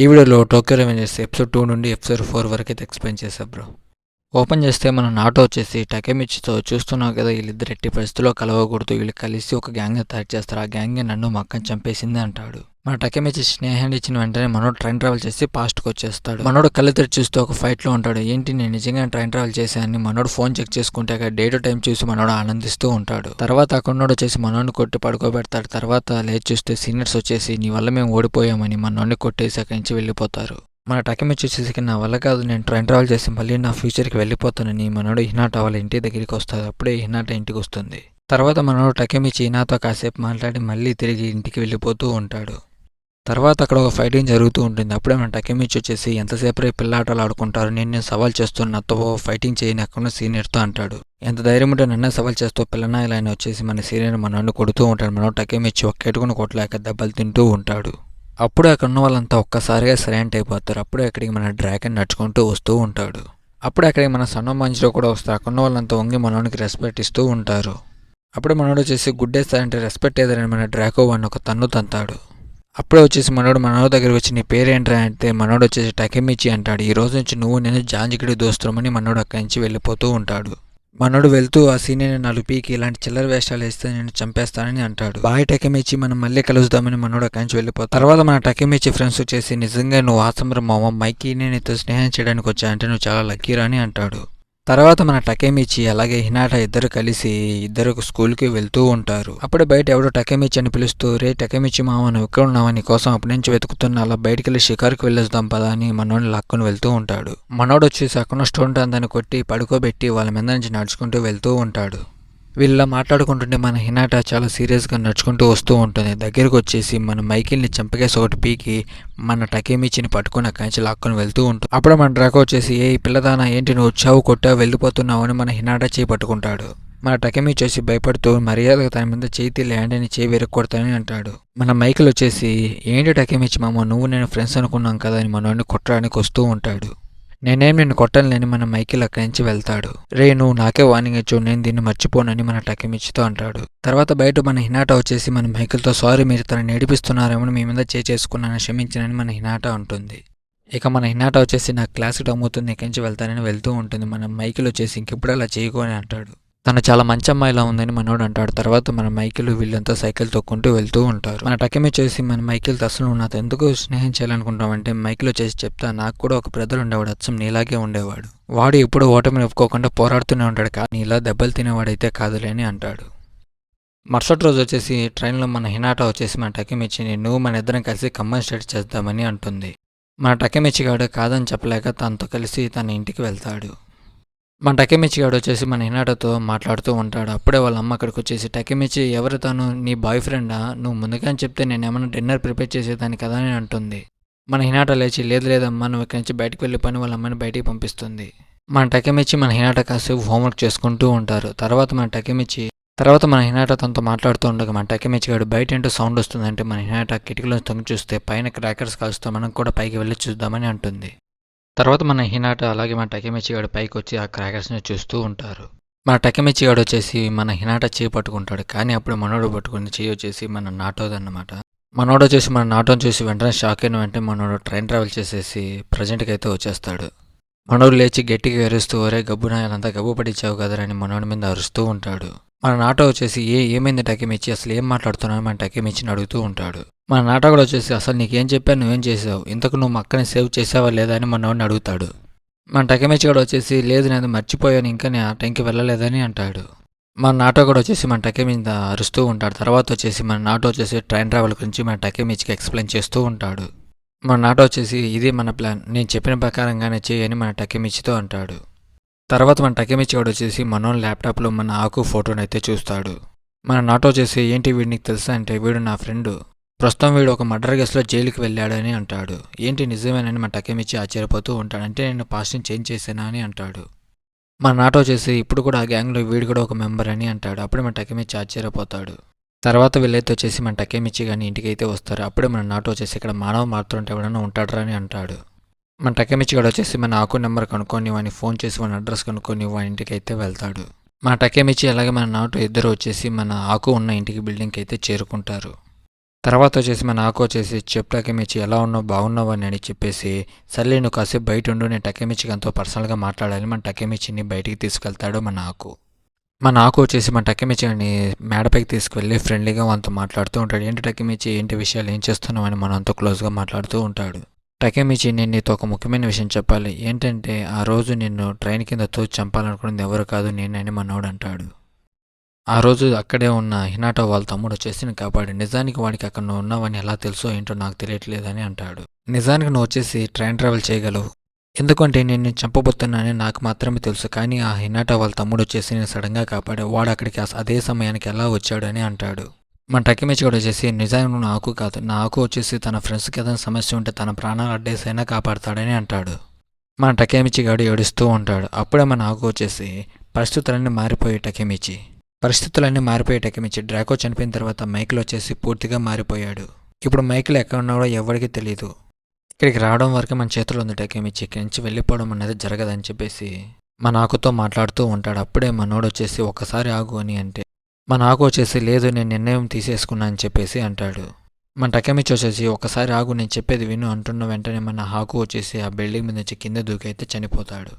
ఈ వీడియోలో Tokyo Revengers episode 2 నుండి ఎపిసోడ్ 4 వరకు అయితే ఎక్స్ప్లెయిన్ చేశా బ్రో. ఓపెన్ చేస్తే మన నాటో వచ్చేసి టకెమిచ్చితో చూస్తున్నావు కదా, వీళ్ళిద్దరు ఎట్టి పరిస్థితుల్లో కలవకూడదు, వీళ్ళు కలిసి ఒక గ్యాంగ్ని తయారు చేస్తారు, ఆ గ్యాంగ్ నన్ను మా అక్కని చంపేసింది అంటాడు. మన టకెమిచ్చి స్నేహాన్ని ఇచ్చిన వెంటనే మనోడు ట్రైన్ ట్రావెల్ చేసి పాస్ట్కి వచ్చేస్తాడు. మనోడు కళ్ళు తెరిచి చూస్తూ ఒక ఫైట్లో ఉంటాడు. ఏంటి నేను నిజంగా ట్రైన్ ట్రావెల్ చేశాను మనోడు ఫోన్ చెక్ చేసుకుంటే డేట్ టైం చూసి మనోడు ఆనందిస్తూ ఉంటాడు. తర్వాత అక్కడోడు వచ్చేసి మనోడిని కొట్టి పడుకోబెడతాడు. తర్వాత లేచి చూస్తే సీనియర్స్ వచ్చేసి నీ వల్ల మేము ఓడిపోయామని మనోడిని కొట్టేసి అక్కడి నుంచి వెళ్ళిపోతారు. మన టకెమిచ్చి వచ్చేసి నా వల్ల కాదు, నేను ట్రైన్ ట్రావెల్ చేసి మళ్ళీ నా ఫ్యూచర్కి వెళ్ళిపోతానని మనోడు హినాటా వాళ్ళ ఇంటి దగ్గరికి వస్తాడు. అప్పుడే హినాటా ఇంటికి వస్తుంది. తర్వాత మనోడు టకెమిచ్చి హినాతో కాసేపు మాట్లాడి మళ్ళీ తిరిగి ఇంటికి వెళ్ళిపోతూ ఉంటాడు. తర్వాత అక్కడ ఒక ఫైటింగ్ జరుగుతూ ఉంటుంది. అప్పుడే మన టకెమిచ్చి వచ్చేసి ఎంతసేపు పిల్లాటలు ఆడుకుంటారు, నేను సవాల్ చేస్తూ నాతో ఫైటింగ్ చేయని అక్కడ సీనియర్తో అంటాడు. ఎంత ధైర్యం ఉంటే నన్నే సవాల్ చేస్తూ పిల్లనాయలు ఆయన వచ్చేసి మన సీనియర్ మనోడిని కొడుతూ ఉంటాడు. మనోడు టకెమిచ్చి ఒక్కెట్టుకుని కొట్టలేక దెబ్బలు తింటూ ఉంటాడు. అప్పుడే అక్కడ ఉన్న వాళ్ళంతా ఒక్కసారిగా సైలెంట్ అయిపోతారు. అప్పుడే అక్కడికి మన డ్రాగన్ నడుచుకుంటూ వస్తూ ఉంటాడు. అప్పుడే అక్కడికి మన సన్న మంచిలో కూడా వస్తారు. అక్కడ ఉన్న వాళ్ళంతా వంగి మనోడికి రెస్పెక్ట్ ఇస్తూ ఉంటారు. అప్పుడే మనోడు వచ్చేసి గుడ్డేస్తారంటే రెస్పెక్ట్ ఏదని మన డ్రాకో వాడిని ఒక తన్ను తంతాడు. అప్పుడే వచ్చేసి మనోడు దగ్గరికి వచ్చి నీ పేరేంట్రా అంటే మనోడు వచ్చేసి టకెమిచ్చి అంటాడు. ఈ రోజు నుంచి నువ్వు నేను జాంజికిడి దోస్తున్నామని మనోడు అక్కడి నుంచి వెళ్ళిపోతూ ఉంటాడు. మనోడు వెళ్తూ ఆ సీనియర్ 4 పీకి ఇలాంటి చిల్లర వేషాలు వేస్తే నేను చంపేస్తానని అంటాడు. బాయ్ టకెమిచ్చి, మనం మళ్ళీ కలుద్దామని మనోడు అక్కడి నుంచి వెళ్ళిపోతాడు. తర్వాత మన టకెమిచ్చి ఫ్రెండ్స్ వచ్చేసి నిజంగా నువ్వు ఆసంబ్ర మామ, మైకి నేను నీతో స్నేహం చేయడానికి వచ్చా అంటే నువ్వు చాలా లక్కీరా అని అంటాడు. తర్వాత మన టకెమిచ్చి అలాగే హినాటా ఇద్దరు కలిసి స్కూల్కి వెళ్తూ ఉంటారు. అప్పుడే బయట ఎవడో టకెమిచ్చి అని పిలుస్తూ, రే టకెమిచ్చి మామ నువ్వు ఎక్కడ ఉన్నావా, నీ కోసం అప్పటి నుంచి వెతుకుతున్నా, అలా బయటికి వెళ్ళి షికారుకి వెళ్ళేద్దాం పదా అని మనోడిని లాక్కొని వెళ్తూ ఉంటాడు. మనోడు వచ్చేసి అక్కడ స్టూడెంట్ అందాన్ని కొట్టి పడుకోబెట్టి వాళ్ళ మీద నుంచి నడుచుకుంటూ వెళ్తూ ఉంటాడు. వీళ్ళ మాట్లాడుకుంటుంటే మన హినాటా చాలా సీరియస్గా నడుచుకుంటూ వస్తూ ఉంటుంది. దగ్గరకు వచ్చేసి మన మైకిల్ని చంపకేసి ఒకటి పీకి మన టకెమిచ్చిని పట్టుకుని అక్కడి నుంచి లాక్కొని వెళ్తూ ఉంటుంది. అప్పుడు మన డ్రాకో వచ్చేసి ఏ పిల్లదానా ఏంటి నువ్వు వచ్చావు కొట్టావు వెళ్ళిపోతున్నావు అని మన హినాటా చేయి పట్టుకుంటాడు. మన టకెమిచ్చి వచ్చి భయపడుతూ మర్యాదగా తన మీద చేతి ల్యాండ్ అని చేయి వెరక్కొడతానని అంటాడు. మన మైకిల్ వచ్చేసి ఏంటి టకెమిచ్చి మామ నువ్వు నేను ఫ్రెండ్స్ అనుకున్నాం కదా అని మనోడిని కొట్టడానికి వస్తూ ఉంటాడు. నేనేం నిన్ను కొట్టలేని మన మైకిల్ అక్కడి నుంచి వెళ్తాడు. రే నువ్వు నాకే వార్నింగ్ ఇచ్చు, నేను దీన్ని మర్చిపోనని మన టకెమిచ్చితో అంటాడు. తర్వాత బయట మన హినాటా వచ్చేసి మన మైకిల్తో సారీ మీరు తనని ఏడిపిస్తున్నారేమో మీ మీద చేసుకున్నాను క్షమించనని మన హినాటా ఉంటుంది. ఇక మన హినాటా వచ్చేసి నాకు క్లాస్కి అమ్ముతుంది ఇక్కడి నుంచి వెళ్తానని వెళ్తూ ఉంటుంది. మన మైకిల్ వచ్చేసి ఇంకెప్పుడు అలా చేయకొని అంటాడు. తను చాలా మంచి అమ్మాయిలా ఉందని మనోడు అంటాడు. తర్వాత మన మైకిల్ వీళ్ళంతా సైకిల్ తొక్కుంటూ వెళ్తూ ఉంటారు. మన టకెమిచ్చి వచ్చేసి మన మైకిల్ అసలు నువ్వు నాతో ఎందుకు స్నేహం చేయాలనుకుంటావంటే మైకిల్ వచ్చేసి చెప్తా, నాకు కూడా ఒక బ్రదర్ ఉండేవాడు, అచ్చం నీలాగే ఉండేవాడు, వాడు ఎప్పుడు ఓటమిని ఒప్పుకోకుండా పోరాడుతూనే ఉంటాడు, కానీ ఇలా దెబ్బలు తినేవాడైతే కాదులే అని అంటాడు. మరుసటి రోజు వచ్చేసి ట్రైన్లో మన హినాటా వచ్చేసి మన టకెమిచ్చిని నువ్వు మన ఇద్దరం కలిసి కంబైన్ స్టడీ చేద్దామని అంటుంది. మన టకెమిచ్చి గాడు కాదని చెప్పలేక తనతో కలిసి తన ఇంటికి వెళ్తాడు. మన టకెమిచ్చి గాడు వచ్చేసి మన హినాటోతో మాట్లాడుతూ ఉంటాడు. అప్పుడే వాళ్ళ అమ్మ అక్కడికి వచ్చేసి టకెమిచ్చి ఎవరు తను, నీ బాయ్ ఫ్రెండా, నువ్వు ముందుగానే చెప్తే నేను ఏమైనా డిన్నర్ ప్రిపేర్ చేసేదాన్ని కదా అని అంటుంది. మన హినాటా లేచి లేదమ్మా నువ్వు ఇక్కడి నుంచి బయటకు వెళ్ళి పని వాళ్ళ అమ్మని బయటికి పంపిస్తుంది. మన టకెమిచ్చి మన హినాటా కాసేపు హోంవర్క్ చేసుకుంటూ ఉంటారు. తర్వాత మన హినాటా తనతో మాట్లాడుతూ ఉండగా మన టకెమిచ్చి గాడు బయట ఏంటో సౌండ్ వస్తుందంటే మన హినాటా కిటికీలో తొంగి చూస్తే పైన క్రాకర్స్ కాల్స్తూ మనం కూడా పైకి వెళ్ళి చూద్దామని అంటుంది. తర్వాత మన హినాటా అలాగే మన టకెమిచ్చి గాడు పైకి వచ్చి ఆ క్రాకర్స్ని చూస్తూ ఉంటారు. మన టకెమిచ్చి గాడు వచ్చేసి మన హినాటా చేయి పట్టుకుంటాడు. కానీ అప్పుడు మనోడు పట్టుకుని చేయి వచ్చేసి మన నాటోదన్నమాట. మనోడు వచ్చేసి మన నాటోని చూసి వెంటనే షాక్ అయిన వెంటనే మనోడు ట్రైన్ ట్రావెల్ చేసేసి ప్రజెంట్కి అయితే వచ్చేస్తాడు. మనోడు లేచి గట్టిగా అరుస్తూ ఒరే గబ్బునాయాలంతా గబ్బు పడిచ్చావు కదరని మనోడి మీద అరుస్తూ ఉంటాడు. మన నాటో వచ్చేసి ఏమైంది టకెమిచ్చి, అసలు ఏం మాట్లాడుతున్నావు మన టకెమిచ్చిని అడుగుతూ ఉంటాడు. మన నాటో కూడా వచ్చేసి అసలు నీకేం చెప్పాను, నువ్వేం చేసావు, ఇంతకు నువ్వు అక్కని సేవ్ చేసావా లేదా అని మనోడిని అడుగుతాడు. మన టకెమిచ్చి కూడా వచ్చేసి లేదు నేను మర్చిపోయాను, ఇంకా నేను ఆ టైంకి వెళ్ళలేదని అంటాడు. మన నాటో కూడా వచ్చేసి మన టకెమిచ్చి అరుస్తూ ఉంటాడు. తర్వాత వచ్చేసి మన నాటో వచ్చేసి ట్రైన్ ట్రావెల్ గురించి మన టకెమిచ్చికి ఎక్స్ప్లెయిన్ చేస్తూ ఉంటాడు. మన నాటో వచ్చేసి ఇది మన ప్లాన్, నేను చెప్పిన ప్రకారంగానే చేయని మన టకెమిచ్చితో అంటాడు. తర్వాత మన టకెమిచ్చి వాడు వచ్చేసి మనోన్ ల్యాప్టాప్లో మన ఆకు ఫోటోని అయితే చూస్తాడు. మన నాటో వచ్చేసి ఏంటి వీడు నీకు తెలుసా అంటే వీడు నా ఫ్రెండ్, ప్రస్తుతం వీడు ఒక మర్డర్ కేసులో జైలుకి వెళ్ళాడని అంటాడు. ఏంటి నిజమేనని మన టకెమిచ్చి ఆశ్చర్యపోతూ ఉంటాడు. అంటే నేను పాస్ట్ని చేంజ్ చేశానా అని అంటాడు. మన నాటో వచ్చేసి ఇప్పుడు కూడా ఆ గ్యాంగ్లో వీడు కూడా ఒక మెంబర్ అని అంటాడు. అప్పుడే మన టకెమిచ్చి ఆశ్చర్యపోతాడు. తర్వాత వీళ్ళైతే వచ్చేసి మన టకెమిచ్చి కానీ ఇంటికి అయితే వస్తారు. అప్పుడే మన నాటో వచ్చేసి ఇక్కడ మానవ మారుతుంటే ఎవడన్నా ఉంటాడరా అని అంటాడు. మన టకెమిచ్చి గాడు వచ్చేసి మన ఆకు నెంబర్ కనుక్కొని వాడిని ఫోన్ చేసి వాడి అడ్రస్ కనుక్కొని వాడి ఇంటికి అయితే వెళ్తాడు. మన టకెమిచ్చి అలాగే మన నాటో ఇద్దరు వచ్చేసి మన ఆకు ఉన్న ఇంటికి బిల్డింగ్కి అయితే చేరుకుంటారు. తర్వాత వచ్చేసి మన ఆకు వచ్చేసి చెప్పు టకెమిచి ఎలా ఉన్నావు బాగున్నావు అని చెప్పేసి సర్లే నువ్వు కాసేపు బయట ఉండు నేను టకెమిచికి ఎంతో పర్సనల్గా మాట్లాడాలి మన టకెమిచిని బయటికి తీసుకెళ్తాడు మన ఆకు. మన ఆకు వచ్చేసి మన టకెమిచిని మేడపైకి తీసుకువెళ్ళి ఫ్రెండ్లీగా వాళ్ళతో మాట్లాడుతూ ఉంటాడు. ఏంటి టకెమిచి ఏంటి విషయాలు ఏం చేస్తున్నావు అని మనతో క్లోజ్గా మాట్లాడుతూ ఉంటాడు. టకెమిచి నేను నీతో ఒక ముఖ్యమైన విషయం చెప్పాలి. ఏంటంటే ఆ రోజు నిన్ను ట్రైన్ కింద తోచి చంపాలనుకున్నది ఎవరు కాదు నేనని మనోడు అంటాడు. ఆ రోజు అక్కడే ఉన్న హినాటో వాళ్ళ తమ్ముడు వచ్చేసి నేను కాపాడు. నిజానికి వాడికి అక్కడ నువ్వు ఉన్నావని ఎలా తెలుసో ఏంటో నాకు తెలియట్లేదని అంటాడు. నిజానికి నువ్వు వచ్చేసి ట్రైన్ ట్రావెల్ చేయగలవు, ఎందుకంటే నేను చంపబోతున్నానని నాకు మాత్రమే తెలుసు. కానీ ఆ హినాటో వాళ్ళ తమ్ముడు వచ్చేసి నేను సడన్గా కాపాడు. వాడు అక్కడికి అదే సమయానికి ఎలా వచ్చాడు అని అంటాడు. మన టకెమిచి కూడా వచ్చేసి నిజానికి నువ్వు నాకు కాదు, నా ఆకు వచ్చేసి తన ఫ్రెండ్స్కి ఏదైనా సమస్య ఉంటే తన ప్రాణాలు అడ్డేసైనా కాపాడతాడని అంటాడు. మన టకెమిచి గాడు ఏడుస్తూ ఉంటాడు. అప్పుడే మన ఆకు వచ్చేసి పరిస్థితులన్నీ మారిపోయే టకెమిచి డ్రాకో చనిపోయిన తర్వాత మైకిల్ వచ్చేసి పూర్తిగా మారిపోయాడు. ఇప్పుడు మైకిల్ ఎక్కడ ఉన్నాడో ఎవరికి తెలియదు. ఇక్కడికి రావడం వరకే మన చేతిలో ఉంది టకెమిచి, ఇక్కడి నుంచి వెళ్ళిపోవడం అనేది జరగదని చెప్పేసి మన ఆకుతో మాట్లాడుతూ ఉంటాడు. అప్పుడే మనోడు వచ్చేసి ఒకసారి ఆగు అని అంటే మన ఆకు వచ్చేసి లేదు నేను నిర్ణయం తీసేసుకున్నా అని చెప్పేసి అంటాడు. మన టకెమిచి వచ్చేసి ఒకసారి ఆగు నేను చెప్పేది విను అంటున్న వెంటనే మన ఆకు వచ్చేసి ఆ బిల్డింగ్ మీద నుంచి కింద దూకైతే చనిపోతాడు.